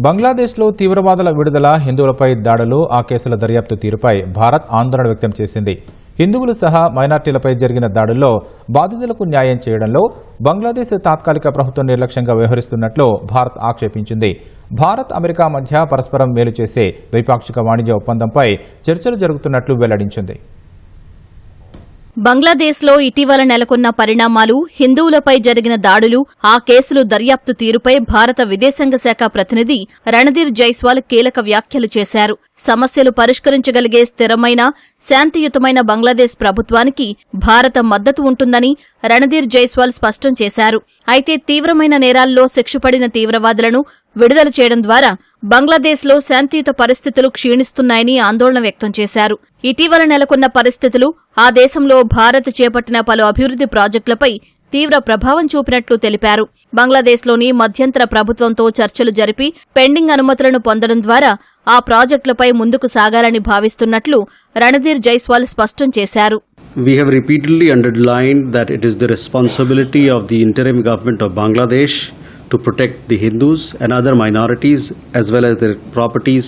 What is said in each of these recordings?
బంగ్లాదేశ్లో తీవ్రవాదుల విడుదల, హిందువులపై దాడులు, ఆ కేసుల దర్యాప్తు తీరుపై భారత్ ఆందోళన వ్యక్తం చేసింది. హిందువులు సహా మైనార్టీలపై జరిగిన దాడుల్లో బాధితులకు న్యాయం చేయడంలో బంగ్లాదేశ్ తాత్కాలిక ప్రభుత్వం నిర్లక్ష్యంగా వ్యవహరిస్తున్నట్లు భారత్ ఆక్షేపించింది. భారత్, అమెరికా మధ్య పరస్పరం మేలు చేసే ద్వైపాక్షిక వాణిజ్య ఒప్పందంపై చర్చలు జరుగుతున్నట్లు వెల్లడించింది. బంగ్లాదేశ్లో ఇటీవల నెలకొన్న పరిణామాలు, హిందువులపై జరిగిన దాడులు, ఆ కేసులు దర్యాప్తు తీరుపై భారత విదేశాంగ శాఖ ప్రతినిధి రణధీర్ జైస్వాల్ కీలక వ్యాఖ్యలు చేశారు. సమస్యలు పరిష్కరించగలిగే స్థిరమైన, శాంతియుతమైన బంగ్లాదేశ్ ప్రభుత్వానికి భారత మద్దతు ఉంటుందని రణధీర్ జైస్వాల్ స్పష్టం చేశారు. అయితే తీవ్రమైన నేరాల్లో శిక్షపడిన తీవ్రవాదులను విడుదల చేయడం ద్వారా బంగ్లాదేశ్లో శాంతియుత పరిస్థితులు క్షీణిస్తున్నాయని ఆందోళన వ్యక్తం చేశారు. ఇటీవల నెలకొన్న పరిస్థితులు ఆ దేశంలో భారత్ చేపట్టిన పలు అభివృద్ధి ప్రాజెక్టులపై తీవ్ర ప్రభావం చూపినట్లు తెలిపారు. బంగ్లాదేశ్లోని మధ్యంతర ప్రభుత్వంతో చర్చలు జరిపి పెండింగ్ అనుమతులను పొందడం ద్వారా ఆ ప్రాజెక్టులపై ముందుకు సాగాలని భావిస్తున్నట్లు రణధీర్ జైస్వాల్ స్పష్టం చేశారు. We have repeatedly underlined that it is the responsibility of the interim government of Bangladesh to protect the Hindus and other minorities as well as their properties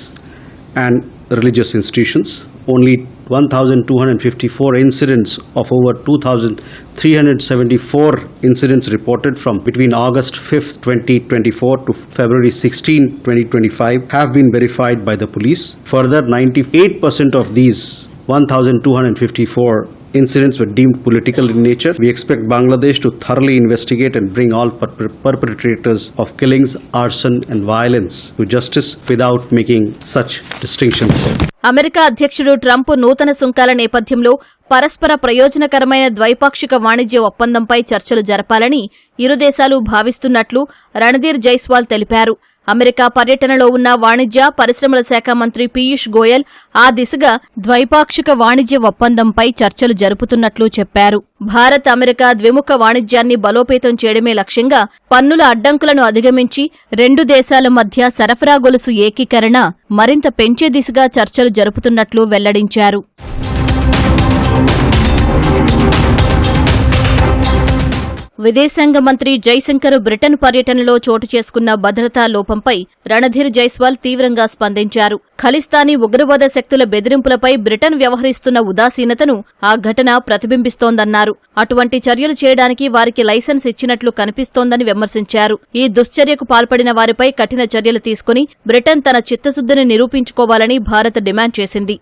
and religious institutions. Only 1,254 incidents of over 2,374 incidents reported from between August 5th, 2024 to February 16, 2025 have been verified by the police. Further, 98% of these 1,254 incidents were deemed political in nature. We expect Bangladesh to thoroughly investigate and bring all perpetrators of killings, arson and violence to justice without making such distinctions. America అధ్యక్షుడు Trump నూతన సుంకాల నేపథ్యంలో పరస్పర ప్రయోజనకరమైన ద్వైపాక్షిక వాణిజ్య ఒప్పందంపై చర్చలు జరపాలని ఇరు దేశాలు భావిస్తున్నట్లు రణధీర్ జైస్వాల్ తెలిపారు. అమెరికా పర్యటనలో ఉన్న వాణిజ్య, పరిశ్రమల శాఖ మంత్రి పీయూష్ గోయల్ ఆ దిశగా ద్వైపాక్షిక వాణిజ్య ఒప్పందంపై చర్చలు జరుపుతున్నట్లు చెప్పారు. భారత్, అమెరికా ద్విముఖ వాణిజ్యాన్ని బలోపేతం చేయడమే లక్ష్యంగా పన్నుల అడ్డంకులను అధిగమించి రెండు దేశాల మధ్య సరఫరా గొలుసు ఏకీకరణ మరింత పెంచే దిశగా చర్చలు జరుపుతున్నట్లు వెల్లడించారు. విదేశాంగ మంత్రి జైశంకర్ బ్రిటన్ పర్యటనలో చోటు చేసుకున్న భద్రతా లోపంపై రణధీర్ జైస్వాల్ తీవ్రంగా స్పందించారు. ఖలిస్తానీ ఉగ్రవాద శక్తుల బెదిరింపులపై బ్రిటన్ వ్యవహరిస్తున్న ఉదాసీనతను ఆ ఘటన ప్రతిబింబిస్తోందన్నారు. అటువంటి చర్యలు చేయడానికి వారికి లైసెన్స్ ఇచ్చినట్లు కనిపిస్తోందని విమర్శించారు. ఈ దుశ్చర్యకు పాల్పడిన వారిపై కఠిన చర్యలు తీసుకుని బ్రిటన్ తన చిత్తశుద్ధిని నిరూపించుకోవాలని భారత్ డిమాండ్ చేసింది.